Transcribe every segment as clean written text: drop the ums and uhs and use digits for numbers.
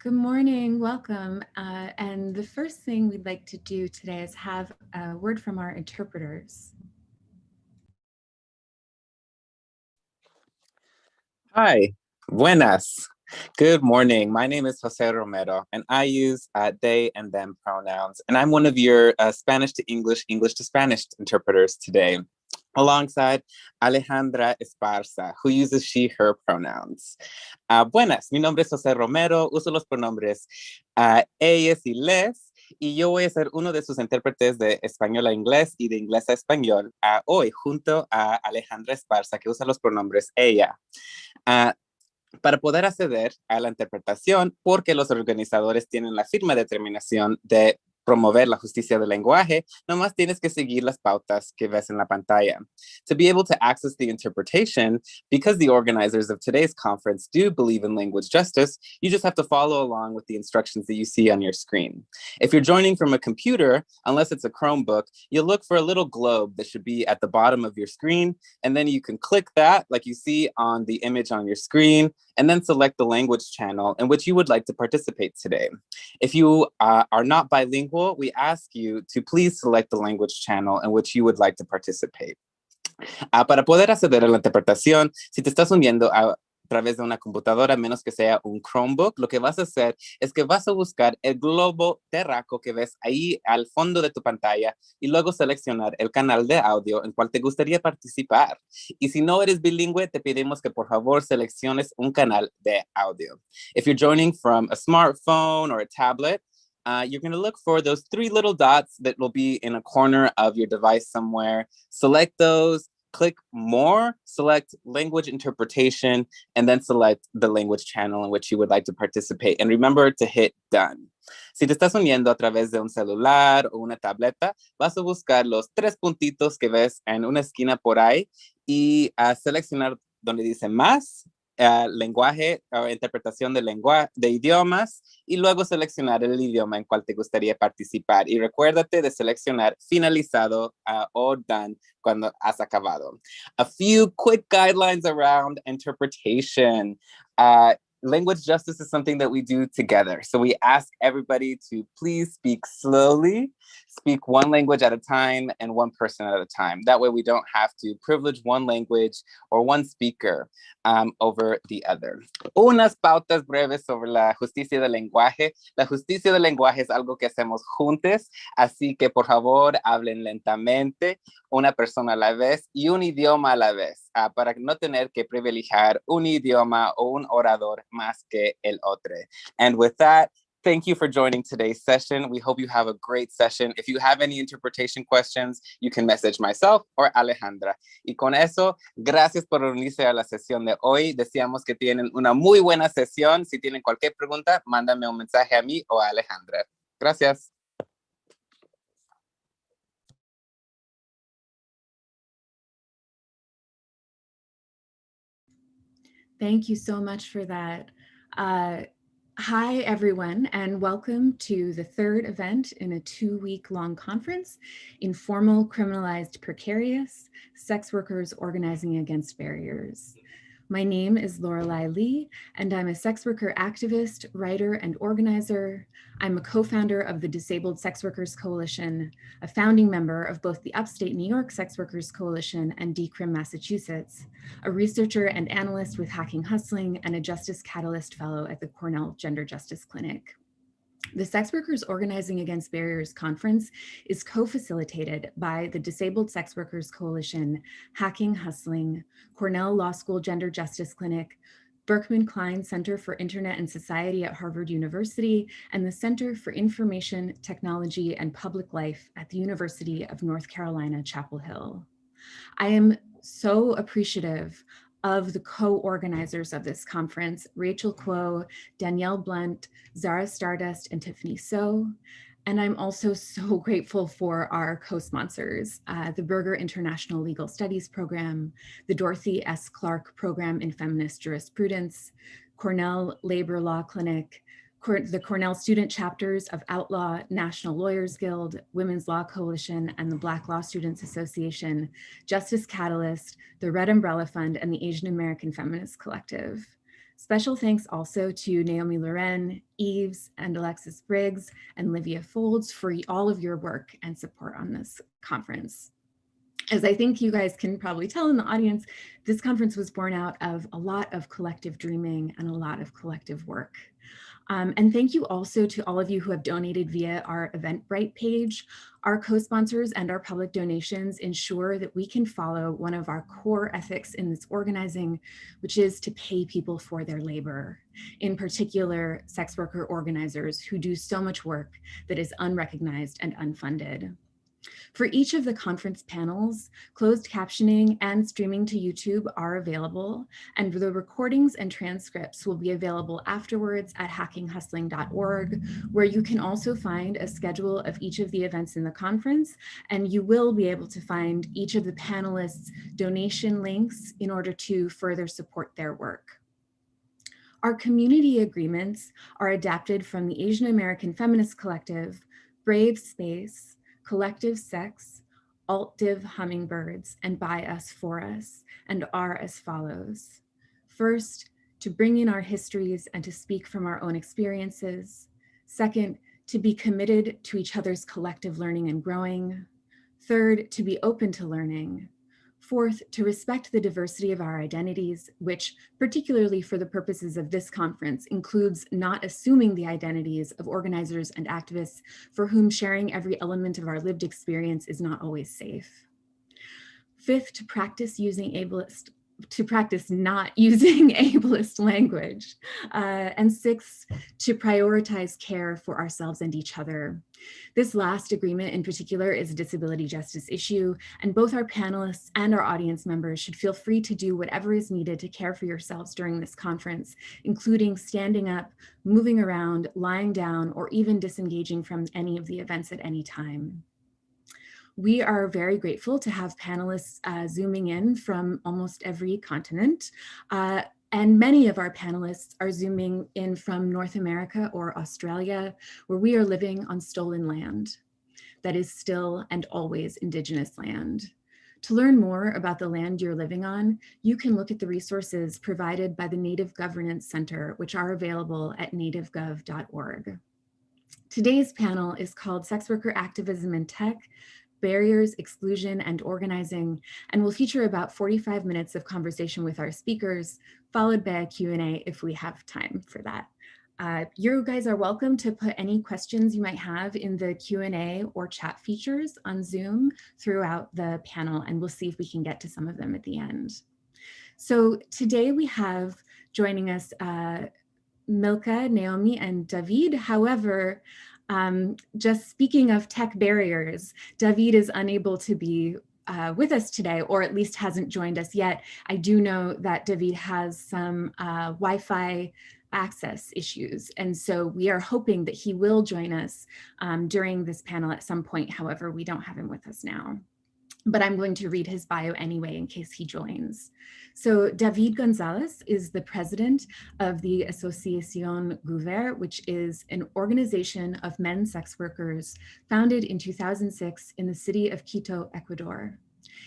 Good morning, welcome. And the first thing we'd like to do today is have a word from our interpreters. Hi, buenas. Good morning. My name is Jose Romero, and I use they and them pronouns. And I'm one of your Spanish to English, English to Spanish interpreters today, alongside Alejandra Esparza, who uses she, her pronouns. Buenas, mi nombre es Jose Romero, uso los pronombres ellas y les, y yo voy a ser uno de sus intérpretes de español a inglés y de inglés a español hoy, junto a Alejandra Esparza, que usa los pronombres ella. Para poder acceder a la interpretación, porque los organizadores tienen la firme determinación de promover la justicia del lenguaje, nomás tienes que seguir las pautas que ves en la pantalla. To be able to access the interpretation, because the organizers of today's conference do believe in language justice, you just have to follow along with the instructions that you see on your screen. If you're joining from a computer, unless it's a Chromebook, you'll look for a little globe that should be at the bottom of your screen, and then you can click that like you see on the image on your screen, and then select the language channel in which you would like to participate today. If you are not bilingual, we ask you to please select the language channel in which you would like to participate. Para poder acceder a la interpretación, si te estás uniendo a través de una computadora, menos que sea un Chromebook, lo que vas a hacer es que vas a buscar el globo terráqueo que ves ahí al fondo de tu pantalla y luego seleccionar el canal de audio en cual te gustaría participar. Y si no eres bilingüe, te pedimos que por favor selecciones un canal de audio. If you're joining from a smartphone or a tablet, you're going to look for those three little dots that will be in a corner of your device somewhere. Select those. Click more, select language interpretation, and then select the language channel in which you would like to participate. And remember to hit done. Si te estás uniendo a través de un celular o una tableta, vas a buscar los tres puntitos que ves en una esquina por ahí y seleccionar donde dice más, lenguaje o interpretación de idiomas y luego seleccionar el idioma en cual te gustaría participar. Y recuérdate de seleccionar finalizado o done cuando has acabado. A few quick guidelines around interpretation. Language justice is something that we do together. So we ask everybody to please speak slowly, speak one language at a time and one person at a time. That way we don't have to privilege one language or one speaker over the other. Unas pautas breves sobre la justicia del lenguaje. La justicia del lenguaje es algo que hacemos juntos, así que por favor hablen lentamente, una persona a la vez y un idioma a la vez, para no tener que privilegiar un idioma o un orador más que el otro. And with that, thank you for joining today's session. We hope you have a great session. If you have any interpretation questions, you can message myself or Alejandra. Y con eso, gracias por unirse a la sesión de hoy. Deseamos que tienen una muy buena sesión. Si tienen cualquier pregunta, mándame un mensaje a mí o a Alejandra. Gracias. Thank you so much for that. Hi, everyone, and welcome to the third event in a 2-week-long conference, Informal, Criminalized, Precarious, Sex Workers Organizing Against Barriers. My name is Lorelei Lee, and I'm a sex worker activist, writer, and organizer. I'm a co-founder of the Disabled Sex Workers Coalition, a founding member of both the Upstate New York Sex Workers Coalition and Decrim Massachusetts, a researcher and analyst with Hacking Hustling, and a Justice Catalyst Fellow at the Cornell Gender Justice Clinic. The Sex Workers Organizing Against Barriers Conference is co-facilitated by the Disabled Sex Workers Coalition, Hacking Hustling, Cornell Law School Gender Justice Clinic, Berkman Klein Center for Internet and Society at Harvard University, and the Center for Information, Technology, and Public Life at the University of North Carolina, Chapel Hill. I am so appreciative of the co-organizers of this conference, Rachel Kuo, Danielle Blunt, Zara Stardust, and Tiffany So. And I'm also so grateful for our co-sponsors, the Berger International Legal Studies Program, the Dorothy S. Clark Program in Feminist Jurisprudence, Cornell Labor Law Clinic, the Cornell student chapters of Outlaw, National Lawyers Guild, Women's Law Coalition, and the Black Law Students Association, Justice Catalyst, the Red Umbrella Fund, and the Asian American Feminist Collective. Special thanks also to Naomi Loren, Eves, and Alexis Briggs, and Livia Folds for all of your work and support on this conference. As I think you guys can probably tell in the audience, this conference was born out of a lot of collective dreaming and a lot of collective work. And thank you also to all of you who have donated via our Eventbrite page. Our co-sponsors and our public donations ensure that we can follow one of our core ethics in this organizing, which is to pay people for their labor, in particular, sex worker organizers who do so much work that is unrecognized and unfunded. For each of the conference panels, closed captioning and streaming to YouTube are available, and the recordings and transcripts will be available afterwards at hackinghustling.org, where you can also find a schedule of each of the events in the conference, and you will be able to find each of the panelists' donation links in order to further support their work. Our community agreements are adapted from the Asian American Feminist Collective, Brave Space, Collective Sex, Alt-Div Hummingbirds, and By Us For Us, and are as follows. First, to bring in our histories and to speak from our own experiences. Second, to be committed to each other's collective learning and growing. Third, to be open to learning. Fourth, to respect the diversity of our identities, which, particularly for the purposes of this conference, includes not assuming the identities of organizers and activists for whom sharing every element of our lived experience is not always safe. Fifth, to practice not using ableist language. And sixth, to prioritize care for ourselves and each other. This last agreement in particular is a disability justice issue, and both our panelists and our audience members should feel free to do whatever is needed to care for yourselves during this conference, including standing up, moving around, lying down, or even disengaging from any of the events at any time. We are very grateful to have panelists zooming in from almost every continent. And many of our panelists are zooming in from North America or Australia, where we are living on stolen land that is still and always Indigenous land. To learn more about the land you're living on, you can look at the resources provided by the Native Governance Center, which are available at nativegov.org. Today's panel is called Sex Worker Activism in Tech, Barriers, Exclusion, and Organizing, and will feature about 45 minutes of conversation with our speakers, followed by a Q&A if we have time for that. You guys are welcome to put any questions you might have in the Q&A or chat features on Zoom throughout the panel, and we'll see if we can get to some of them at the end. So today we have joining us Milka, Naomi, and David. However, just speaking of tech barriers, David is unable to be with us today, or at least hasn't joined us yet. I do know that David has some Wi-Fi access issues, and so we are hoping that he will join us during this panel at some point. However, we don't have him with us now, but I'm going to read his bio anyway in case he joins. So David Gonzalez is the president of the Asociación Guver, which is an organization of men sex workers founded in 2006 in the city of Quito, Ecuador.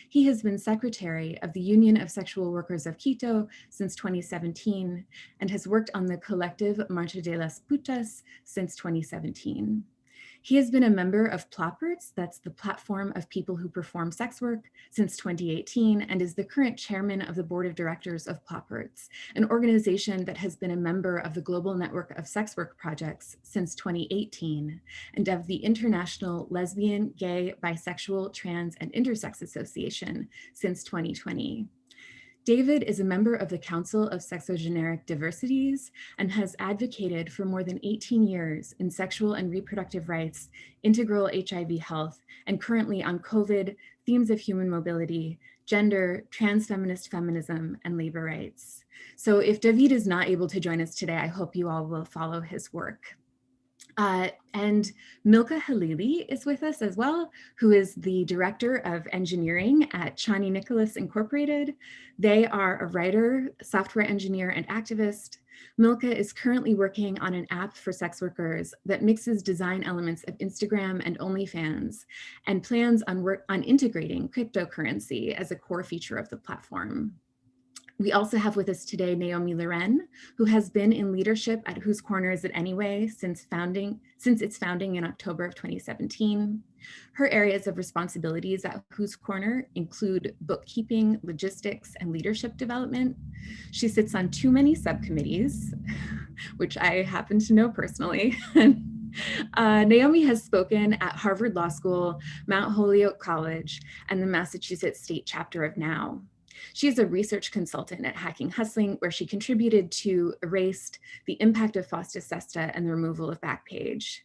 He has been secretary of the Union of Sexual Workers of Quito since 2017 and has worked on the collective Marcha de las Putas since 2017. He has been a member of Plopperts, that's the platform of people who perform sex work, since 2018, and is the current chairman of the board of directors of Plopperts, an organization that has been a member of the Global Network of Sex Work Projects since 2018, and of the International Lesbian, Gay, Bisexual, Trans, and Intersex Association since 2020. David is a member of the Council of Sexogeneric Diversities and has advocated for more than 18 years in sexual and reproductive rights, integral HIV health, and currently on COVID, themes of human mobility, gender, trans-feminist feminism, and labor rights. So if David is not able to join us today, I hope you all will follow his work. And Milka Halili is with us as well, who is the director of engineering at Chani Nicholas Incorporated. They are a writer, software engineer, and activist. Milka is currently working on an app for sex workers that mixes design elements of Instagram and OnlyFans and plans on work on integrating cryptocurrency as a core feature of the platform. We also have with us today Naomi Loren, who has been in leadership at Whose Corner Is It Anyway since its founding in October of 2017. Her areas of responsibilities at Whose Corner include bookkeeping, logistics, and leadership development. She sits on too many subcommittees, which I happen to know personally. Naomi has spoken at Harvard Law School, Mount Holyoke College, and the Massachusetts State Chapter of NOW. She is a research consultant at Hacking Hustling, where she contributed to Erased, the impact of FOSTA SESTA, and the removal of Backpage.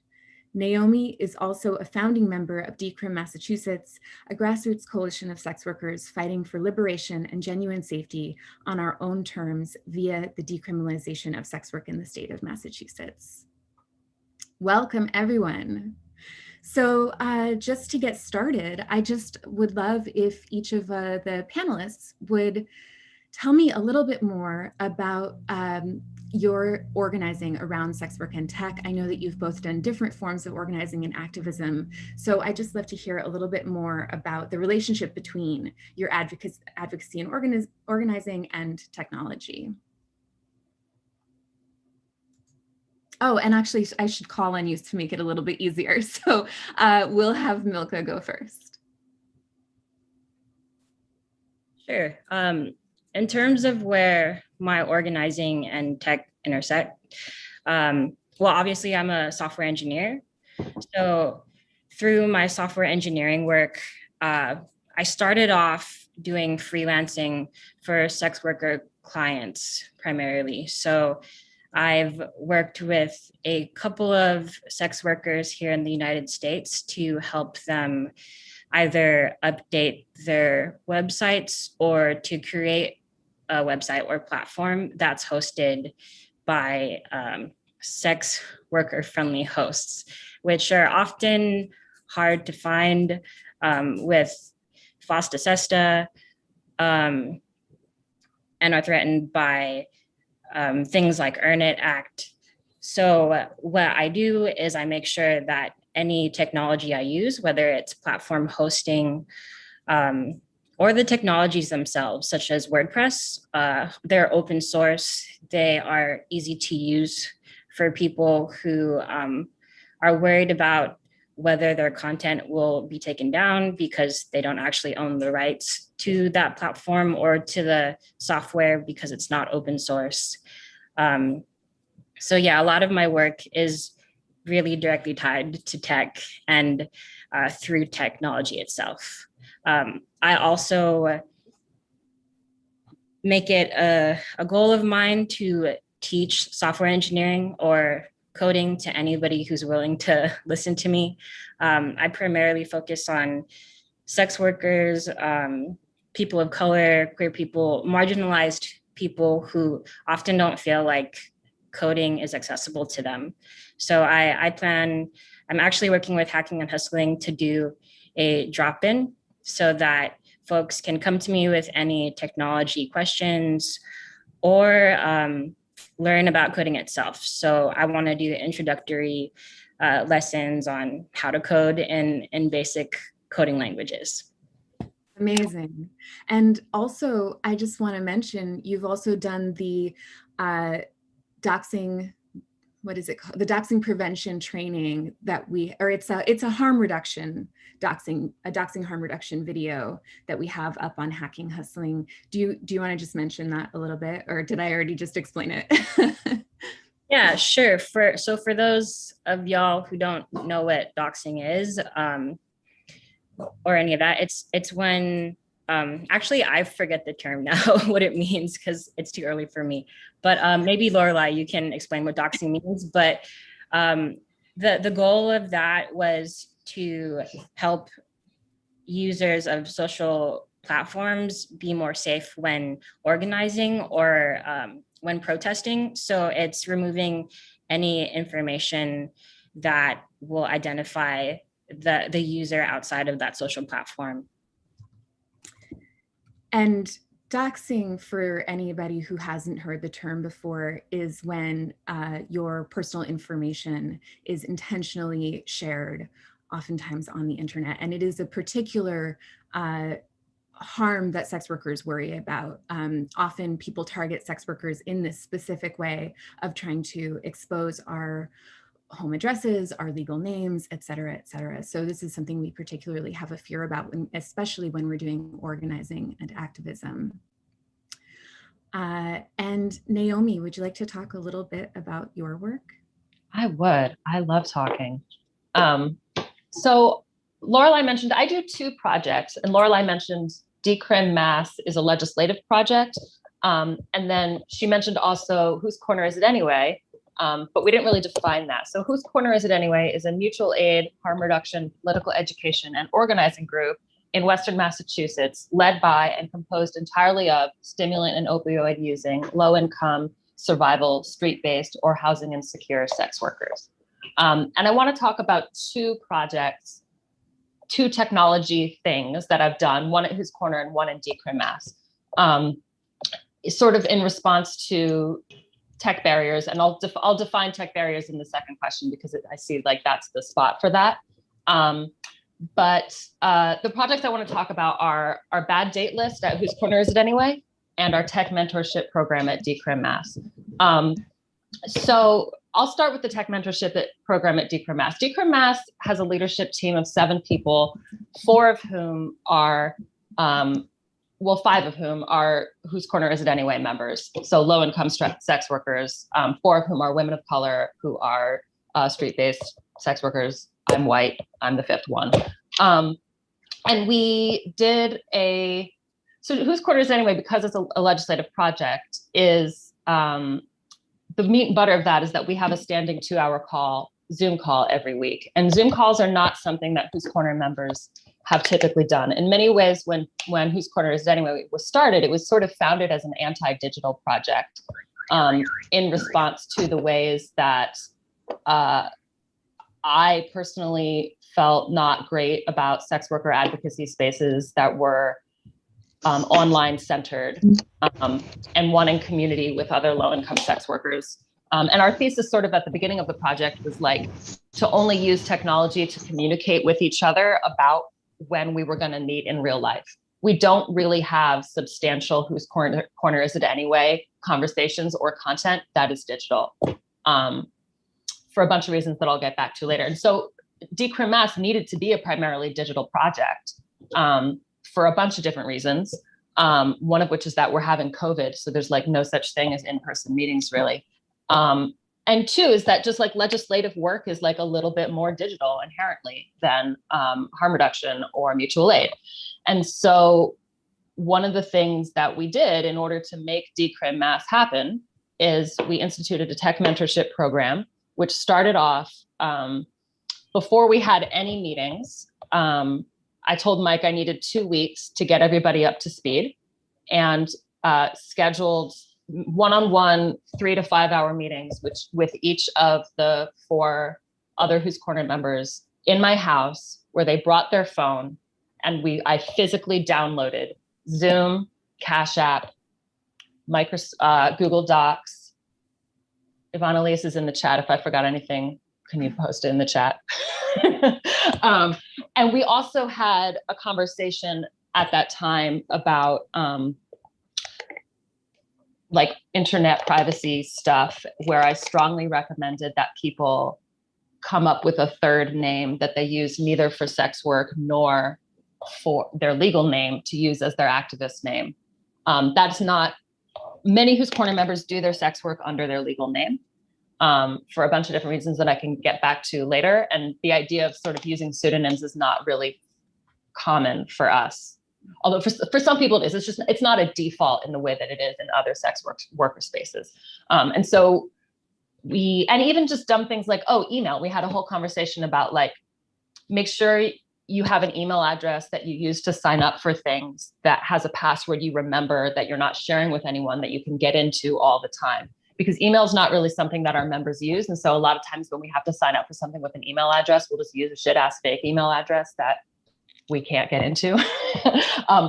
Naomi is also a founding member of Decrim Massachusetts, a grassroots coalition of sex workers fighting for liberation and genuine safety on our own terms via the decriminalization of sex work in the state of Massachusetts. Welcome, everyone. So just to get started, I just would love if each of the panelists would tell me a little bit more about your organizing around sex work and tech. I know that you've both done different forms of organizing and activism. So I just love to hear a little bit more about the relationship between your advocacy and organizing and technology. Oh, and actually, I should call on you to make it a little bit easier. So we'll have Milka go first. Sure. In terms of where my organizing and tech intersect, well, obviously I'm a software engineer. So through my software engineering work, I started off doing freelancing for sex worker clients primarily. So I've worked with a couple of sex workers here in the United States to help them either update their websites or to create a website or platform that's hosted by sex worker friendly hosts, which are often hard to find with FOSTA SESTA and are threatened by things like Earn It Act. So what I do is I make sure that any technology I use, whether it's platform hosting or the technologies themselves, such as WordPress, they're open source. They are easy to use for people who are worried about whether their content will be taken down because they don't actually own the rights to that platform or to the software because it's not open source. So yeah, a lot of my work is really directly tied to tech and through technology itself. I also make it a goal of mine to teach software engineering or coding to anybody who's willing to listen to me. I primarily focus on sex workers, people of color, queer people, marginalized people who often don't feel like coding is accessible to them. So I'm actually working with Hacking and Hustling to do a drop-in so that folks can come to me with any technology questions or learn about coding itself. So I want to do introductory lessons on how to code in basic coding languages. Amazing. And also, I just want to mention, you've also done the doxing, what is it called? The doxing prevention training that it's a harm reduction a doxing harm reduction video that we have up on Hacking Hustling. Do you want to just mention that a little bit, or did I already just explain it? Yeah, sure. So for those of y'all who don't know what doxing is, or any of that, it's when actually I forget the term now what it means because it's too early for me. But maybe Lorelai, you can explain what doxing means. But the goal of that was to help users of social platforms be more safe when organizing or when protesting. So it's removing any information that will identify the user outside of that social platform. And doxing, for anybody who hasn't heard the term before, is when your personal information is intentionally shared, oftentimes on the internet. And it is a particular harm that sex workers worry about. Often people target sex workers in this specific way of trying to expose our home addresses, our legal names, et cetera, et cetera. So this is something we particularly have a fear about, especially when we're doing organizing and activism. And Naomi, would you like to talk a little bit about your work? I would. I love talking. So Lorelei mentioned I do 2 projects, and Lorelei mentioned Decrim Mass is a legislative project. And then she mentioned also Whose Corner Is It Anyway? But we didn't really define that. So Whose Corner Is It Anyway is a mutual aid, harm reduction, political education, and organizing group in Western Massachusetts, led by and composed entirely of stimulant and opioid using, low income, survival, street-based, or housing insecure sex workers. And I want to talk about 2 projects, 2 technology things that I've done, one at Whose Corner and one in Decrim Mass, sort of in response to tech barriers. And I'll define tech barriers in the second question because I see like that's the spot for that. But the projects I want to talk about are our bad date list at Whose Corner Is It Anyway? And our tech mentorship program at Decrim Mass. So I'll start with the tech mentorship program at Decrim Mass. Decrim Mass has a leadership team of 7 people, 4 of whom are, 5 of whom are Whose Corner Is It Anyway members. So low income sex workers, 4 of whom are women of color who are street-based sex workers. I'm white, I'm the 5th one. And we did so Whose Corner Is It Anyway, because it's a legislative project, is the meat and butter of that is that we have a standing 2-hour Zoom call every week. And Zoom calls are not something that Whose Corner members have typically done. In many ways, when Whose Corner Is It Anyway was started, it was sort of founded as an anti-digital project in response to the ways that I personally felt not great about sex worker advocacy spaces that were online centered and wanting community with other low-income sex workers. And our thesis sort of at the beginning of the project was like to only use technology to communicate with each other about when we were going to meet in real life. We don't really have substantial Whose Corner Is It Anyway conversations or content that is digital for a bunch of reasons that I'll get back to later. And so Decrim Mass needed to be a primarily digital project for a bunch of different reasons. One of which is that we're having COVID. So there's like no such thing as in-person meetings really. And 2 is that just like legislative work is like a little bit more digital inherently than harm reduction or mutual aid. And so one of the things that we did in order to make Decrim Mass happen is we instituted a tech mentorship program, which started off before we had any meetings. I told Mike I needed 2 weeks to get everybody up to speed and scheduled one-on-one 3 to 5 hour meetings, with each of the 4 other Whose Corner members in my house, where they brought their phone and I physically downloaded Zoom, Cash App, Google Docs. Ivana Elise is in the chat. If I forgot anything, can you post it in the chat? And we also had a conversation at that time about like internet privacy stuff, where I strongly recommended that people come up with a 3rd name that they use neither for sex work nor for their legal name to use as their activist name. That's not, many Whose Corner members do their sex work under their legal name. For a bunch of different reasons that I can get back to later. And the idea of sort of using pseudonyms is not really common for us. Although for some people it is, it's not a default in the way that it is in other sex worker spaces. And so and even just dumb things like, email. We had a whole conversation about like, make sure you have an email address that you use to sign up for things that has a password you remember, that you're not sharing with anyone, that you can get into all the time. Because email is not really something that our members use. And so a lot of times when we have to sign up for something with an email address, we'll just use a shit ass fake email address that we can't get into.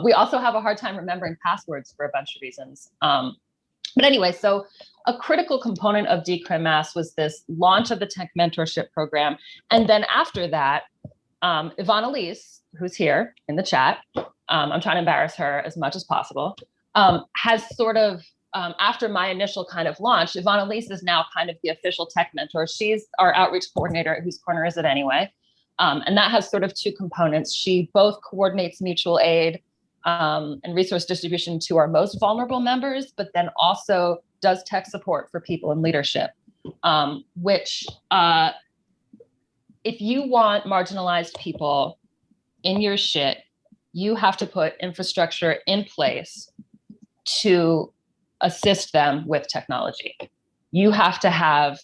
We also have a hard time remembering passwords for a bunch of reasons. But anyway, so a critical component of Decrim Mass was this launch of the tech mentorship program. And then after that, Ivana Elise, who's here in the chat, I'm trying to embarrass her as much as possible, has sort of, after my initial kind of launch, Ivana Elise is now kind of the official tech mentor. She's our outreach coordinator at Whose Corner Is It Anyway? And that has sort of two components. She both coordinates mutual aid and resource distribution to our most vulnerable members, but then also does tech support for people in leadership, which if you want marginalized people in your shit, you have to put infrastructure in place to assist them with technology. You have to have,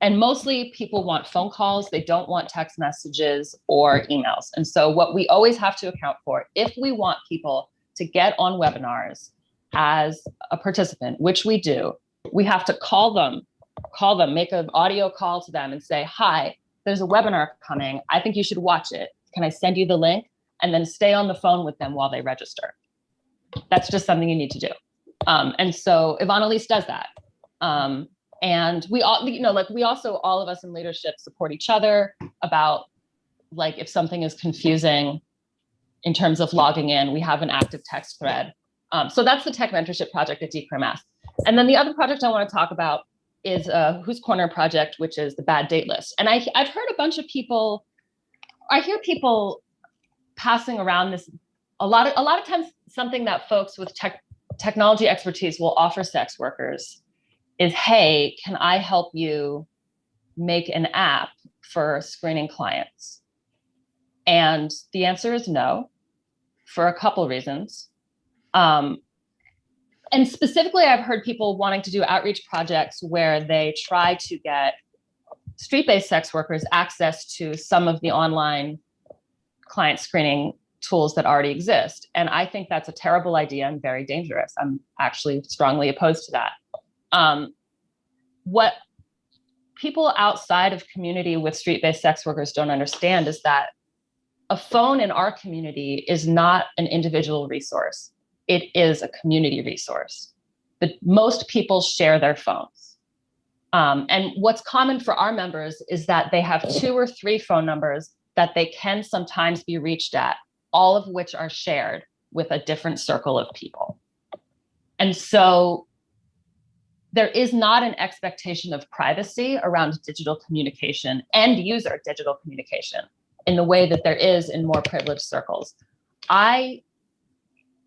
and mostly people want phone calls, they don't want text messages or emails. And so what we always have to account for, if we want people to get on webinars as a participant, which we do, we have to call them, make an audio call to them and say, hi, there's a webinar coming. I think you should watch it. Can I send you the link? And then stay on the phone with them while they register. That's just something you need to do. And so Ivana Elise does that. And we all, we also, all of us in leadership support each other about, like, if something is confusing in terms of logging in, we have an active text thread. So that's the tech mentorship project at DCRMS. And then the other project I want to talk about is Whose Corner project, which is the bad date list. And I've heard a bunch of people, I hear people passing around this a lot of times. Something that folks with technology expertise will offer sex workers is, hey, can I help you make an app for screening clients? And the answer is no, for a couple reasons. And specifically, I've heard people wanting to do outreach projects where they try to get street-based sex workers access to some of the online client screening tools that already exist. And I think that's a terrible idea and very dangerous. I'm actually strongly opposed to that. What people outside of community with street-based sex workers don't understand is that a phone in our community is not an individual resource. It is a community resource. But most people share their phones. And what's common for our members is that they have 2 or 3 phone numbers that they can sometimes be reached at, all of which are shared with a different circle of people. And so there is not an expectation of privacy around digital communication, end user digital communication, in the way that there is in more privileged circles. I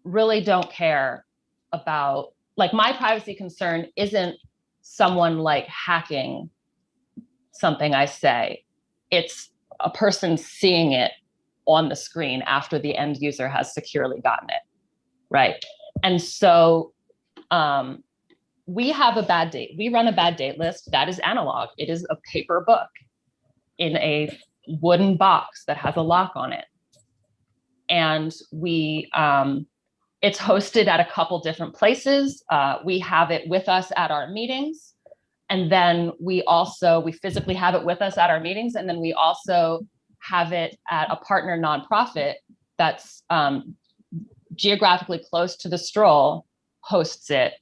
really don't care about, like, my privacy concern isn't someone like hacking something I say. It's a person seeing it on the screen after the end user has securely gotten it, right? And so we have a bad date. We run a bad date list that is analog. It is a paper book in a wooden box that has a lock on it. And we, it's hosted at a couple different places. We have it with us at our meetings. And then we physically have it with us at our meetings. And then we also have it at a partner nonprofit that's geographically close to the stroll, hosts it.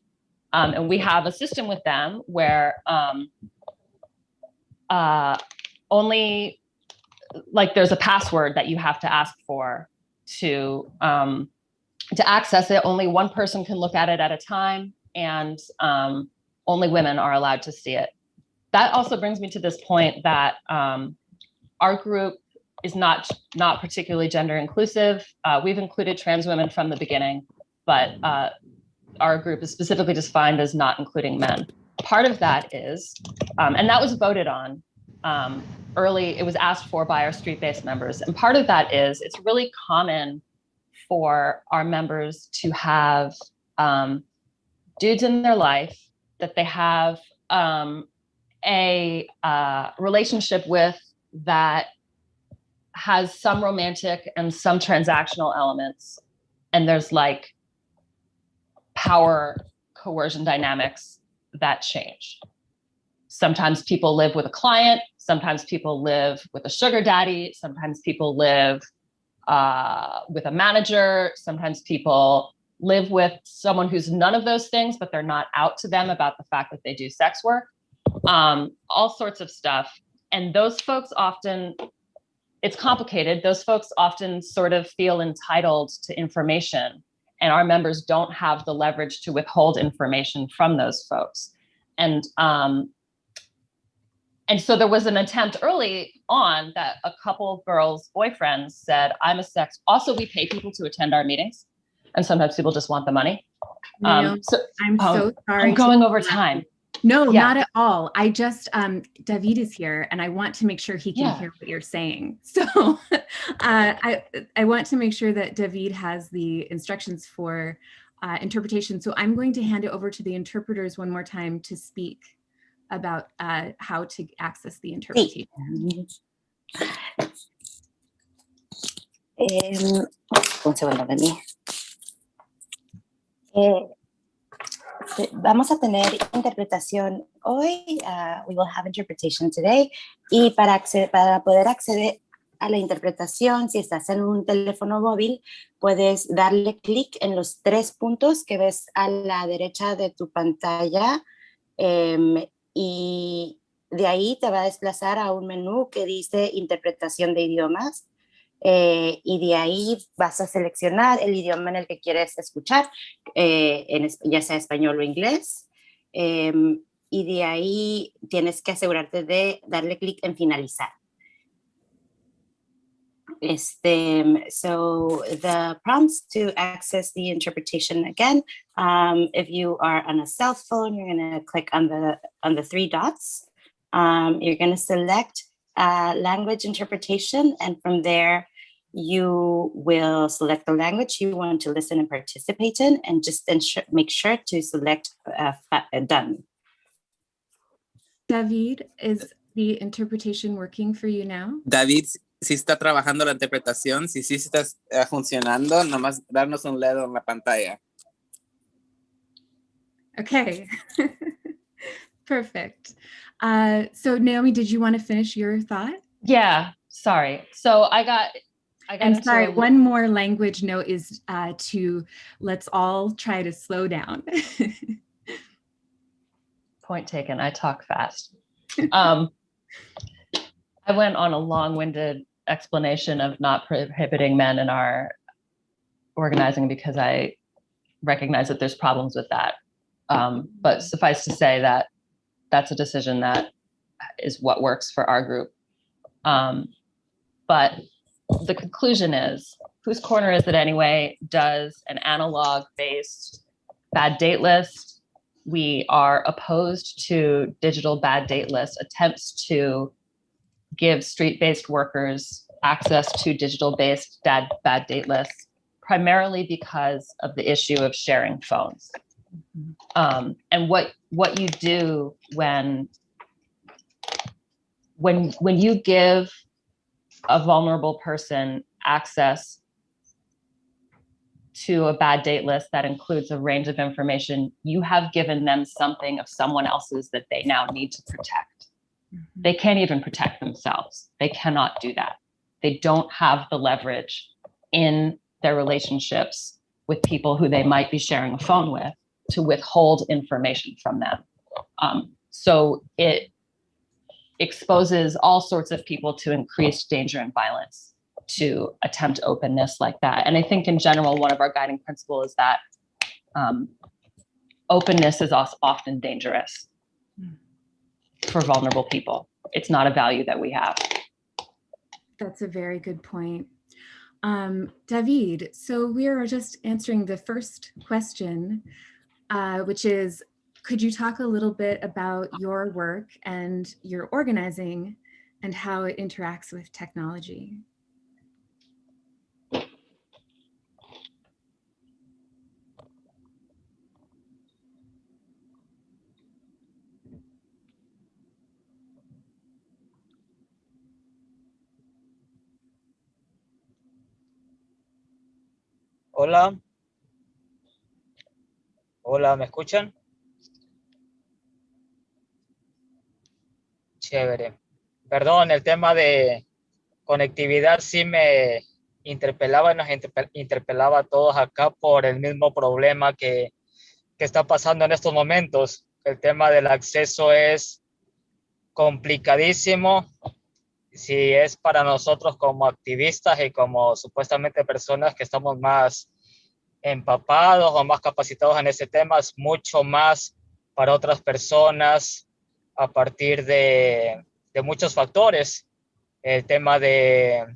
And we have a system with them where only, like, there's a password that you have to ask for to access it. Only one person can look at it at a time, and only women are allowed to see it. That also brings me to this point that our group is not particularly gender inclusive. We've included trans women from the beginning, but our group is specifically defined as not including men. Part of that is, and that was voted on early, it was asked for by our street-based members. And part of that is, it's really common for our members to have dudes in their life that they have a relationship with that has some romantic and some transactional elements. And there's, like, power coercion dynamics that change. Sometimes people live with a client, sometimes people live with a sugar daddy, sometimes people live with a manager, sometimes people live with someone who's none of those things, but they're not out to them about the fact that they do sex work, all sorts of stuff. And those folks often it's complicated. Those folks often sort of feel entitled to information, and our members don't have the leverage to withhold information from those folks. And so there was an attempt early on that a couple girls' boyfriends said, I'm a sex. Also, we pay people to attend our meetings, and sometimes people just want the money. I'm so sorry. I'm going over time. No, not at all. I just, David is here and I want to make sure he can hear what you're saying. So I want to make sure that David has the instructions for interpretation. So I'm going to hand it over to the interpreters one more time to speak about how to access the interpretation. Un segundo, Dani. Vamos a tener interpretación hoy. We will have interpretation today. Y para poder acceder a la interpretación, si estás en un teléfono móvil, puedes darle clic en los 3 puntos que ves a la derecha de tu pantalla. Y de ahí te va a desplazar a un menú que dice interpretación de idiomas. Y de ahí vas a seleccionar el idioma en el que quieres escuchar, ya sea español o inglés, y de ahí tienes que asegurarte de darle clic en finalizar. So the prompts to access the interpretation again, if you are on a cell phone, you're going to click on the 3 dots. You're going to select language interpretation, and from there you will select the language you want to listen and participate in, and just make sure to select done. David, is the interpretation working for you now? David, si está trabajando la interpretación, si sí está funcionando, nomás darnos un dedo en la pantalla. Okay, perfect. So Naomi, did you want to finish your thought? Yeah, sorry. So I got And sorry, one more language note is let's all try to slow down. Point taken. I talk fast. I went on a long-winded explanation of not prohibiting men in our organizing because I recognize that there's problems with that. But suffice to say that that's a decision that is what works for our group. But the conclusion is, Whose Corner Is It Anyway does an analog-based bad date list. We are opposed to digital bad date lists, attempts to give street-based workers access to digital-based bad date lists, primarily because of the issue of sharing phones. And what you do when you give a vulnerable person access to a bad date list that includes a range of information, you have given them something of someone else's that they now need to protect. They can't even protect themselves. They cannot do that. They don't have the leverage in their relationships with people who they might be sharing a phone with to withhold information from them. So it exposes all sorts of people to increased danger and violence to attempt openness like that. And I think in general, one of our guiding principles is that openness is often dangerous for vulnerable people. It's not a value that we have. That's a very good point. David, so we are just answering the first question, which is, could you talk a little bit about your work and your organizing and how it interacts with technology? Hola. Hola, ¿me escuchan? Chévere. Perdón, el tema de conectividad sí me interpelaba y nos interpelaba a todos acá por el mismo problema que está pasando en estos momentos. El tema del acceso es complicadísimo si es para nosotros como activistas y como supuestamente personas que estamos más empapados o más capacitados en ese tema, es mucho más para otras personas a partir de muchos factores. El tema de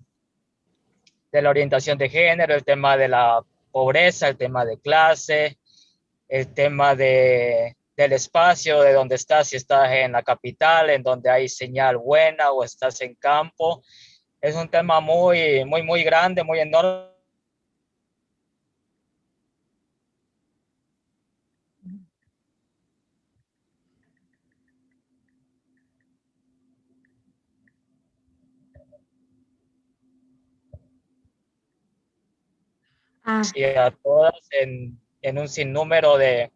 la orientación de género, el tema de la pobreza, el tema de clase, el tema del espacio, de donde estás, si estás en la capital, en donde hay señal buena o estás en campo. Es un tema muy grande, muy enorme. Ah, Y a todas en un sinnúmero de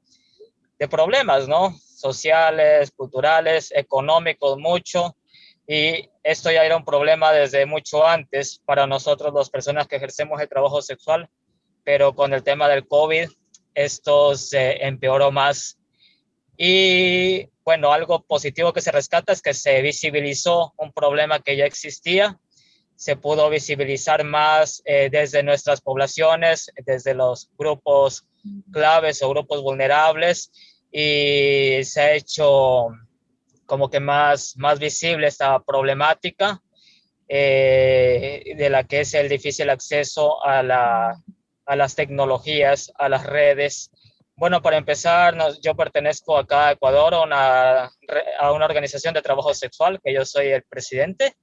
problemas, ¿no? Sociales, culturales, económicos, mucho. Y esto ya era un problema desde mucho antes para nosotros, las personas que ejercemos el trabajo sexual, pero con el tema del COVID, esto se empeoró más. Y bueno, algo positivo que se rescata es que se visibilizó un problema que ya existía, se pudo visibilizar más desde nuestras poblaciones, desde los grupos claves o grupos vulnerables, y se ha hecho como que más visible esta problemática de la que es el difícil acceso a las tecnologías, a las redes. Bueno, para empezar, yo pertenezco acá a Ecuador a una organización de trabajo sexual, que yo soy el presidente,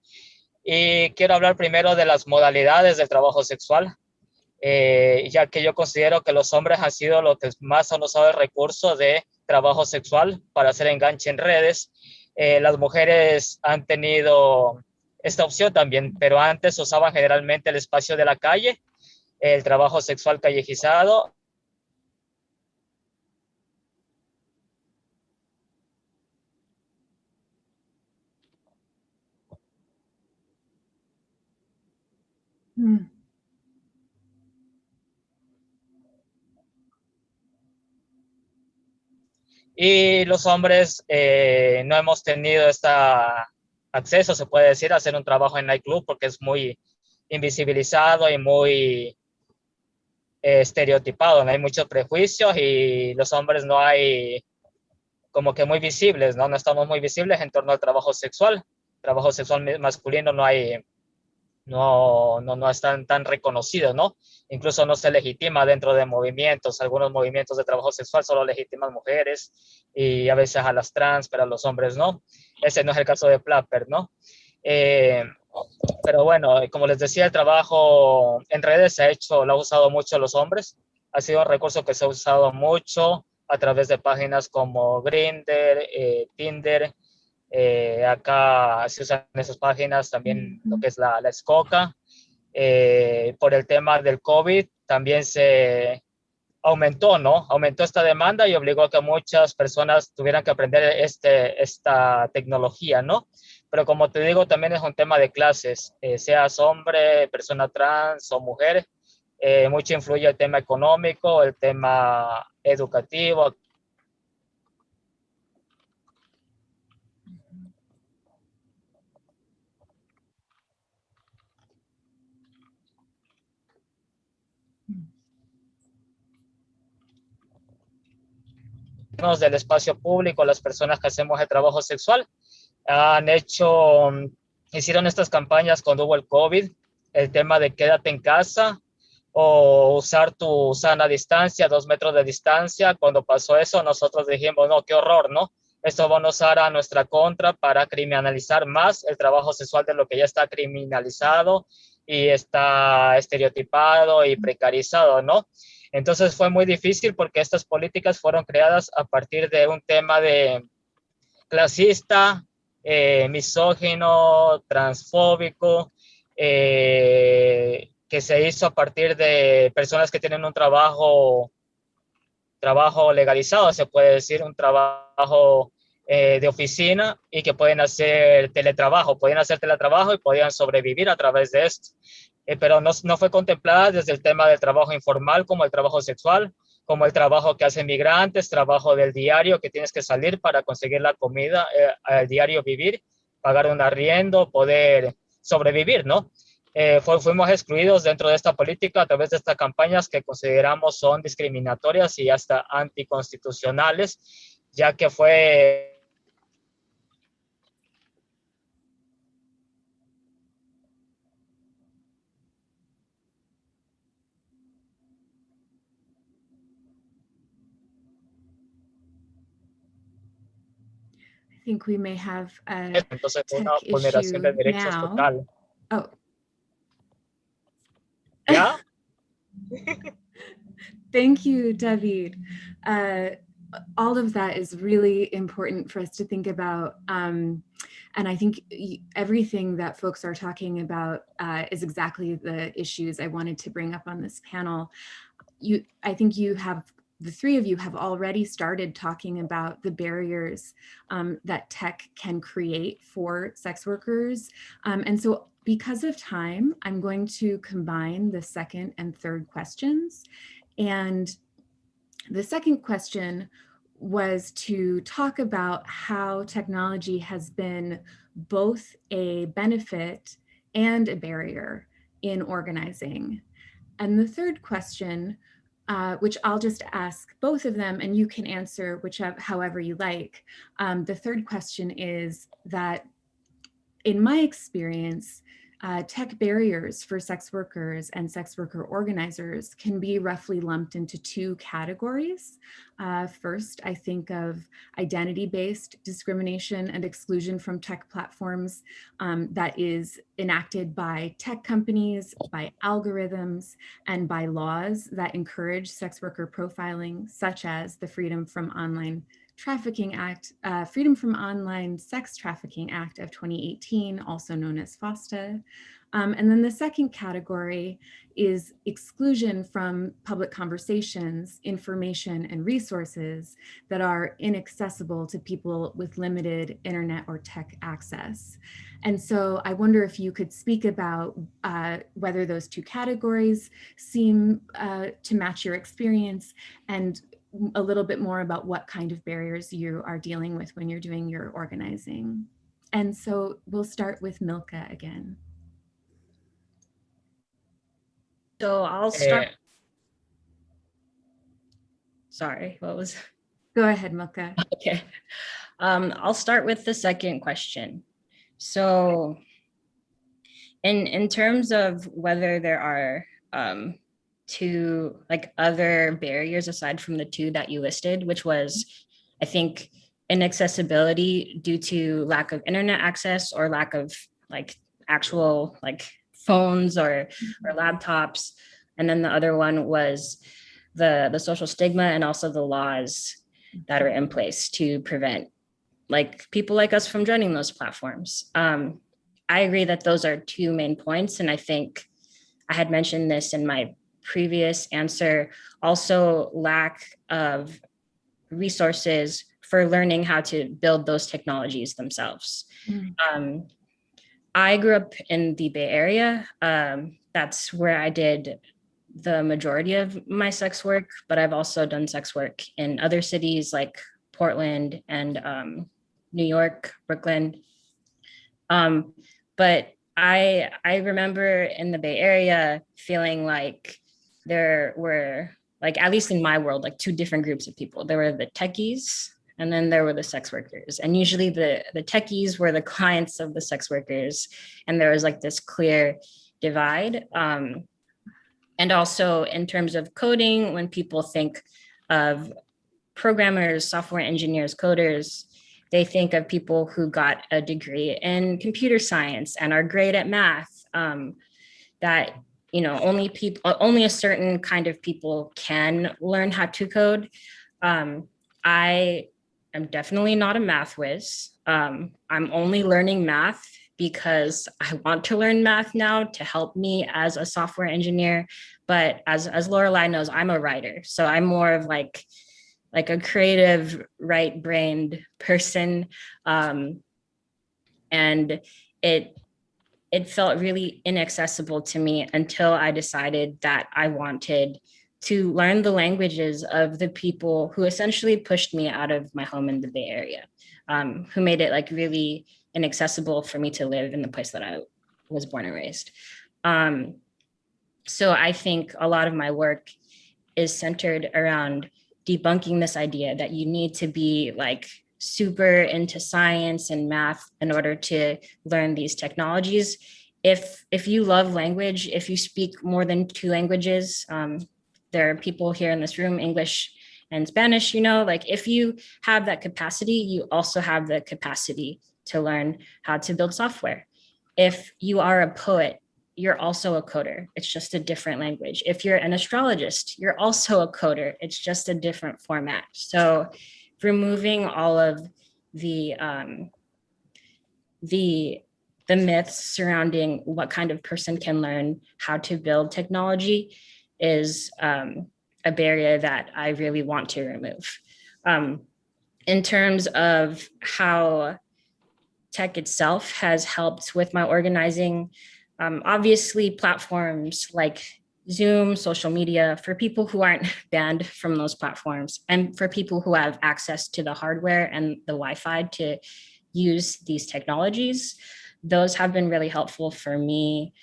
y quiero hablar primero de las modalidades del trabajo sexual, ya que yo considero que los hombres han sido los que más han usado el recurso de trabajo sexual para hacer enganche en redes. Las mujeres han tenido esta opción también, pero antes usaban generalmente el espacio de la calle, el trabajo sexual callejizado. mm, Y los hombres no hemos tenido este acceso, se puede decir, a hacer un trabajo en nightclub porque es muy invisibilizado y muy estereotipado, no hay muchos prejuicios y los hombres no hay como que muy visibles, ¿no? No estamos muy visibles en torno al trabajo sexual masculino no hay, no están tan reconocidos, ¿no? Incluso no se legitima dentro de movimientos, algunos movimientos de trabajo sexual solo legitiman mujeres y a veces a las trans, pero a los hombres no. Ese no es el caso de Plapper, ¿no? Eh, pero bueno, como les decía, el trabajo en redes se ha hecho, lo han usado mucho los hombres. Ha sido un recurso que se ha usado mucho a través de páginas como Grindr, Tinder. Acá se usan en esas páginas también lo que es la Escoca. Por el tema del COVID también se aumentó, ¿no? Aumentó esta demanda y obligó a que muchas personas tuvieran que aprender esta tecnología, ¿no? Pero como te digo, también es un tema de clases, seas hombre, persona trans o mujer, mucho influye el tema económico, el tema educativo. Del espacio público, las personas que hacemos el trabajo sexual, hicieron estas campañas cuando hubo el COVID, el tema de quédate en casa o usar tu sana distancia, 2 metros de distancia. Cuando pasó eso, nosotros dijimos, no, qué horror, ¿no? Esto van a usar a nuestra contra para criminalizar más el trabajo sexual de lo que ya está criminalizado y está estereotipado y precarizado, ¿no? Entonces fue muy difícil porque estas políticas fueron creadas a partir de un tema de clasista, misógino, transfóbico, que se hizo a partir de personas que tienen un trabajo legalizado, se puede decir, un trabajo de oficina y que pueden hacer teletrabajo y podían sobrevivir a través de esto. Pero no fue contemplada desde el tema del trabajo informal como el trabajo sexual, como el trabajo que hacen migrantes, trabajo del diario, que tienes que salir para conseguir la comida, al diario vivir, pagar un arriendo, poder sobrevivir, ¿no? Fuimos excluidos dentro de esta política a través de estas campañas que consideramos son discriminatorias y hasta anticonstitucionales, ya que fue I think we may have a entonces una tech vulneración de issue derechos now. total. Oh, ¿Ya? thank you, David. All of that is really important for us to think about. And I think everything that folks are talking about is exactly the issues I wanted to bring up on this panel. I think the three of you have already started talking about the barriers that tech can create for sex workers. And so because of time, I'm going to combine the second and third questions. And the second question was to talk about how technology has been both a benefit and a barrier in organizing. And the third question, which I'll just ask both of them and you can answer however you like. The third question is that in my experience, tech barriers for sex workers and sex worker organizers can be roughly lumped into two categories. First, I think of identity-based discrimination and exclusion from tech platforms that is enacted by tech companies, by algorithms, and by laws that encourage sex worker profiling, such as the Freedom from Online Trafficking Act, Freedom from Online Sex Trafficking Act of 2018, also known as FOSTA. And then the second category is exclusion from public conversations, information, and resources that are inaccessible to people with limited internet or tech access. And so I wonder if you could speak about whether those two categories seem to match your experience, and a little bit more about what kind of barriers you are dealing with when you're doing your organizing. And so we'll start with Milka again. So I'll start. Sorry, what was? Go ahead, Milka. Okay. I'll start with the second question. So in terms of whether there are two other barriers aside from the two that you listed, which was, I think, inaccessibility due to lack of internet access or lack of actual phones or laptops. And then the other one was the social stigma and also the laws that are in place to prevent people like us from joining those platforms. I agree that those are two main points. And I think I had mentioned this in my previous answer, also lack of resources for learning how to build those technologies themselves. Mm. I grew up in the Bay Area. That's where I did the majority of my sex work, but I've also done sex work in other cities like Portland and New York, Brooklyn. But I remember in the Bay Area feeling like there were, at least in my world, two different groups of people. There were the techies and then there were the sex workers. And usually the techies were the clients of the sex workers. And there was this clear divide. And also in terms of coding, when people think of programmers, software engineers, coders, they think of people who got a degree in computer science and are great at math, that only a certain kind of people can learn how to code. I am definitely not a math whiz. I'm only learning math because I want to learn math now to help me as a software engineer. But as Lorelei knows, I'm a writer. So I'm more of a creative, right-brained person. And it felt really inaccessible to me until I decided that I wanted to learn the languages of the people who essentially pushed me out of my home in the Bay Area, who made it really inaccessible for me to live in the place that was born and raised. So I think a lot of my work is centered around debunking this idea that you need to be like super into science and math in order to learn these technologies. If you love language, if you speak more than 2 languages, there are people here in this room, English and Spanish, you know, like if you have that capacity, you also have the capacity to learn how to build software. If you are a poet, you're also a coder. It's just a different language. If you're an astrologist, you're also a coder. It's just a different format. So removing all of the myths surrounding what kind of person can learn how to build technology is a barrier that I really want to remove. In terms of how tech itself has helped with my organizing, obviously platforms like Zoom, social media, for people who aren't banned from those platforms, and for people who have access to the hardware and the Wi-Fi to use these technologies, those have been really helpful for me.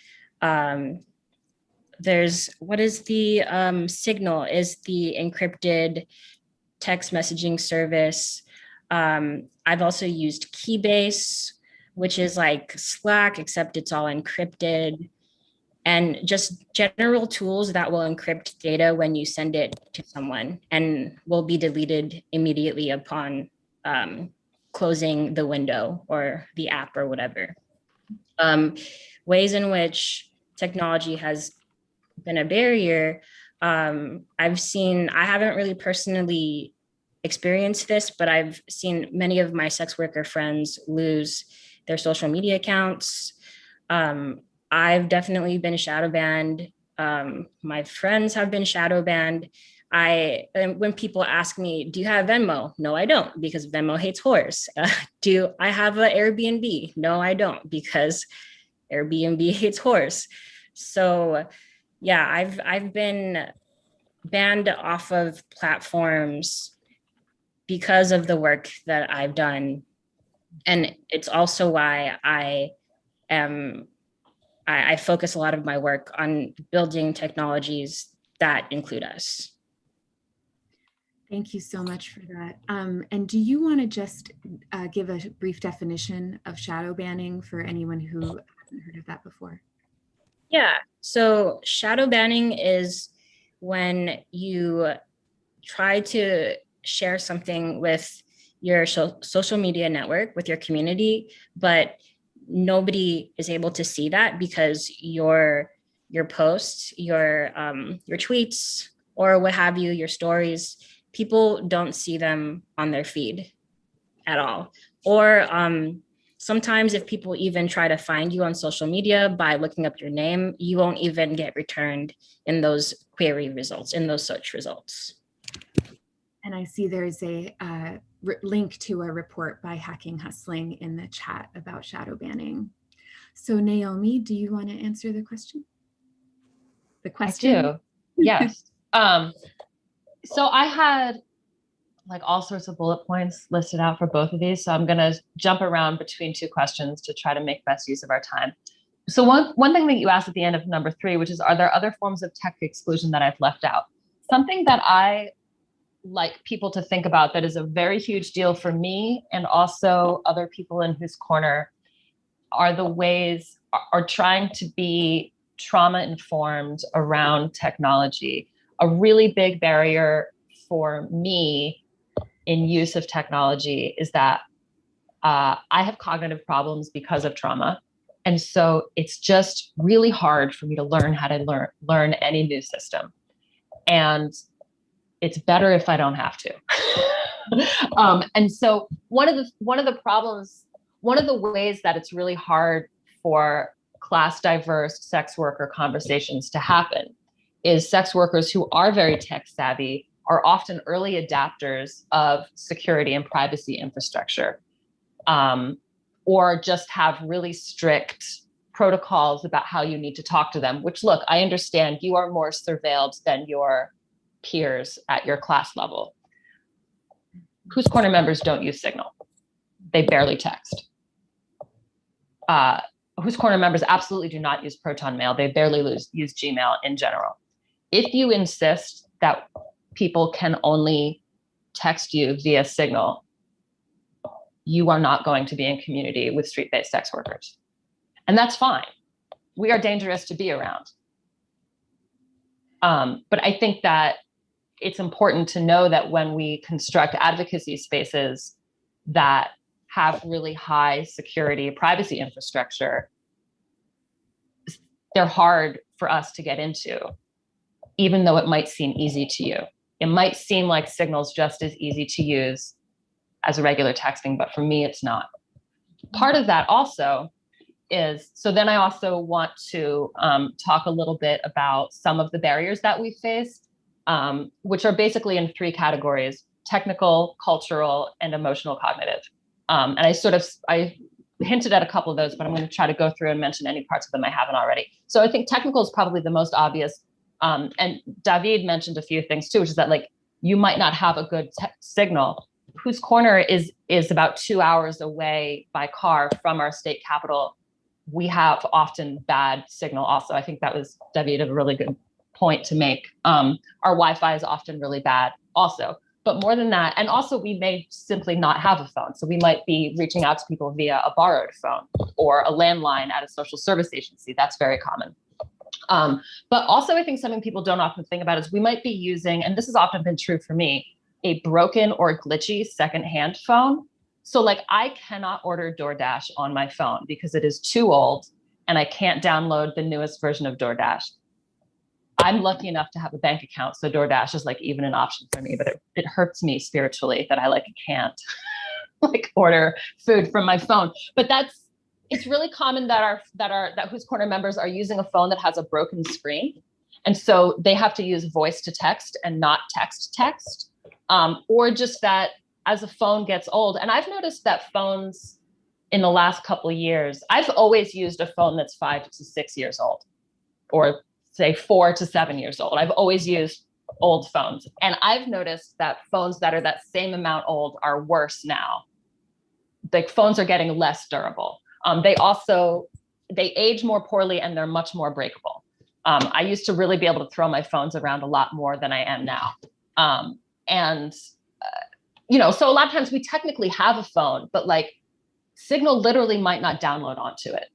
There's, what is the Signal is the encrypted text messaging service. I've also used Keybase, which is like Slack, except it's all encrypted, and just general tools that will encrypt data when you send it to someone and will be deleted immediately upon closing the window or the app or whatever. Ways in which technology has been a barrier. I've seen, I haven't really personally experienced this, but I've seen many of my sex worker friends lose their social media accounts. I've definitely been shadow banned. My friends have been shadow banned. When people ask me, do you have Venmo? No, I don't, because Venmo hates whores. Do I have an Airbnb? No, I don't, because Airbnb hates whores. So yeah, I've been banned off of platforms because of the work that I've done. And it's also why I focus a lot of my work on building technologies that include us. Thank you so much for that. And do you want to just give a brief definition of shadow banning for anyone who hasn't heard of that before? Yeah, so shadow banning is when you try to share something with your social media network, with your community, but nobody is able to see that because your posts, your tweets, or what have you, your stories, people don't see them on their feed at all. Or sometimes if people even try to find you on social media by looking up your name, you won't even get returned in those query results, in those search results. And I see there's a link to a report by Hacking Hustling in the chat about shadow banning. So Naomi, do you want to answer the question? I do, yes. So I had like all sorts of bullet points listed out for both of these. So I'm gonna jump around between 2 questions to try to make best use of our time. So one thing that you asked at the end of number 3, which is, are there other forms of tech exclusion that I've left out? Something that I like people to think about that is a very huge deal for me and also other people in whose corner are the ways are trying to be trauma informed around technology. A really big barrier for me in use of technology is that I have cognitive problems because of trauma. And so it's just really hard for me to learn how to learn any new system. And it's better if I don't have to. And so one of the problems, one of the ways that it's really hard for class diverse sex worker conversations to happen is sex workers who are very tech savvy are often early adapters of security and privacy infrastructure, or just have really strict protocols about how you need to talk to them, which, look, I understand you are more surveilled than your peers at your class level. Whose corner members don't use Signal? They barely text. Whose Corner members absolutely do not use Proton Mail. They barely use Gmail in general. If you insist that people can only text you via Signal, you are not going to be in community with street-based sex workers. And that's fine. We are dangerous to be around. But I think that it's important to know that when we construct advocacy spaces that have really high security privacy infrastructure, they're hard for us to get into, even though it might seem easy to you. It might seem like Signal's just as easy to use as regular texting, but for me, it's not. Part of that also is, so then I also want to talk a little bit about some of the barriers that we faced, which are basically in 3 categories: technical, cultural, and emotional cognitive. And I hinted at a couple of those, but I'm going to try to go through and mention any parts of them I haven't already. So I think technical is probably the most obvious. And David mentioned a few things too, which is that like, you might not have a good signal. Whose Corner is about 2 hours away by car from our state capital. We have often bad signal also. I think that was, David, a really good point to make. Our Wi-Fi is often really bad also. But more than that, and also we may simply not have a phone. So we might be reaching out to people via a borrowed phone or a landline at a social service agency. That's very common. But also I think something people don't often think about is we might be using, and this has often been true for me, a broken or glitchy secondhand phone. So like I cannot order DoorDash on my phone because it is too old and I can't download the newest version of DoorDash. I'm lucky enough to have a bank account, so DoorDash is like even an option for me, but it hurts me spiritually that I like can't like order food from my phone. But it's really common that Whose Corner members are using a phone that has a broken screen. And so they have to use voice to text and not text, or just that as a phone gets old. And I've noticed that phones in the last couple of years, I've always used a phone that's 5 to 6 years old, or say 4 to 7 years old. I've always used old phones. And I've noticed that phones that are that same amount old are worse now. Like phones are getting less durable. They age more poorly and they're much more breakable. I used to really be able to throw my phones around a lot more than I am now. So a lot of times we technically have a phone, but like Signal literally might not download onto it.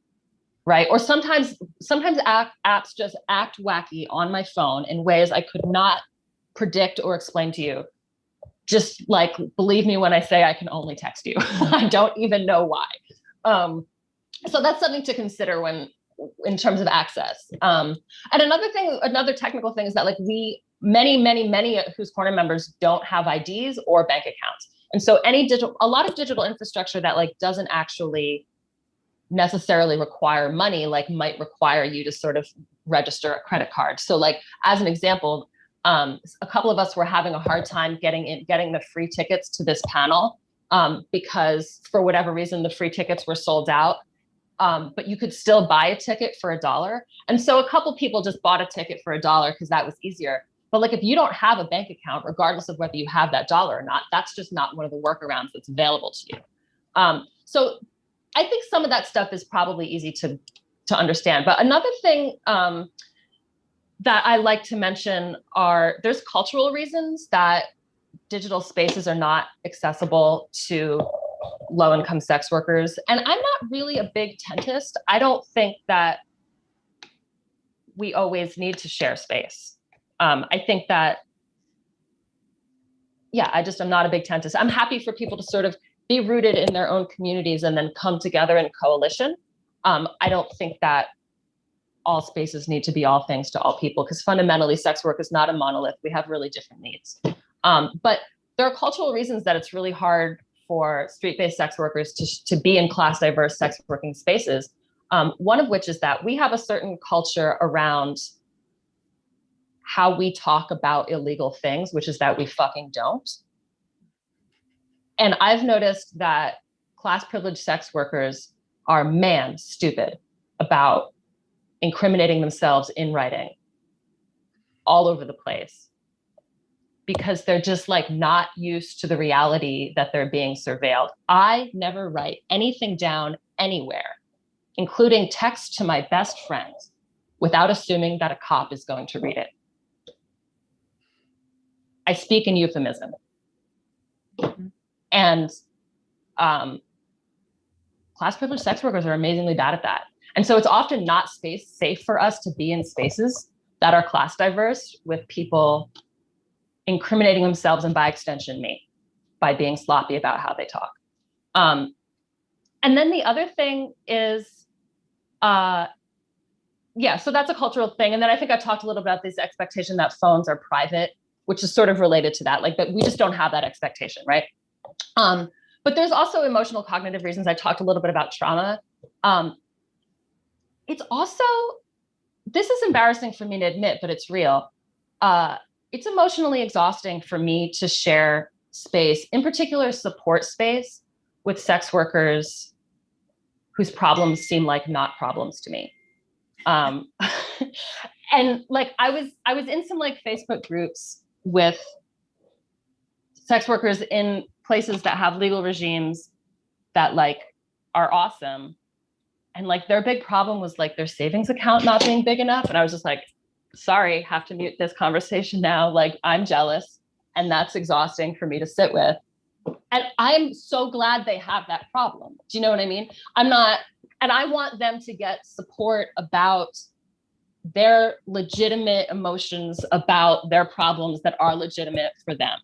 Right? Or sometimes apps just act wacky on my phone in ways I could not predict or explain to you. Just like, believe me when I say I can only text you. I don't even know why. So that's something to consider in terms of access. And another technical thing is that like many Whose Corner members don't have IDs or bank accounts. And so a lot of digital infrastructure that like doesn't actually necessarily require money, like might require you to sort of register a credit card. So like, as an example, a couple of us were having a hard time getting the free tickets to this panel because for whatever reason, the free tickets were sold out, but you could still buy a ticket for $1. And so a couple people just bought a ticket for $1 because that was easier. But like, if you don't have a bank account, regardless of whether you have that dollar or not, that's just not one of the workarounds that's available to you. So I think some of that stuff is probably easy to understand. But another thing that I like to mention there's cultural reasons that digital spaces are not accessible to low-income sex workers. And I'm not really a big tentist. I don't think that we always need to share space. I think that, I'm not a big tentist. I'm happy for people to sort of be rooted in their own communities and then come together in coalition. I don't think that all spaces need to be all things to all people, because fundamentally sex work is not a monolith. We have really different needs. But there are cultural reasons that it's really hard for street-based sex workers to be in class diverse sex working spaces. One of which is that we have a certain culture around how we talk about illegal things, which is that we fucking don't. And I've noticed that class privileged sex workers are stupid about incriminating themselves in writing all over the place, because they're just like not used to the reality that they're being surveilled. I never write anything down anywhere including text to my best friend, without assuming that a cop is going to read it. I speak in euphemism. And class privileged sex workers are amazingly bad at that. And so it's often not safe for us to be in spaces that are class diverse with people incriminating themselves and by extension me by being sloppy about how they talk. And then the other thing is, yeah, so that's a cultural thing. And then I think I talked a little about this expectation that phones are private, which is sort of related to that, like that we just don't have that expectation, right? But there's also emotional cognitive reasons. I talked a little bit about trauma. It's also, this is embarrassing for me to admit, but it's real. It's emotionally exhausting for me to share space, in particular support space, with sex workers whose problems seem like not problems to me. And like I was in some like Facebook groups with sex workers in places that have legal regimes that like are awesome. And like their big problem was like their savings account not being big enough. And I was just like, sorry, have to mute this conversation now. Like I'm jealous and that's exhausting for me to sit with. And I'm so glad they have that problem. Do you know what I mean? I'm not, and I want them to get support about their legitimate emotions about their problems that are legitimate for them.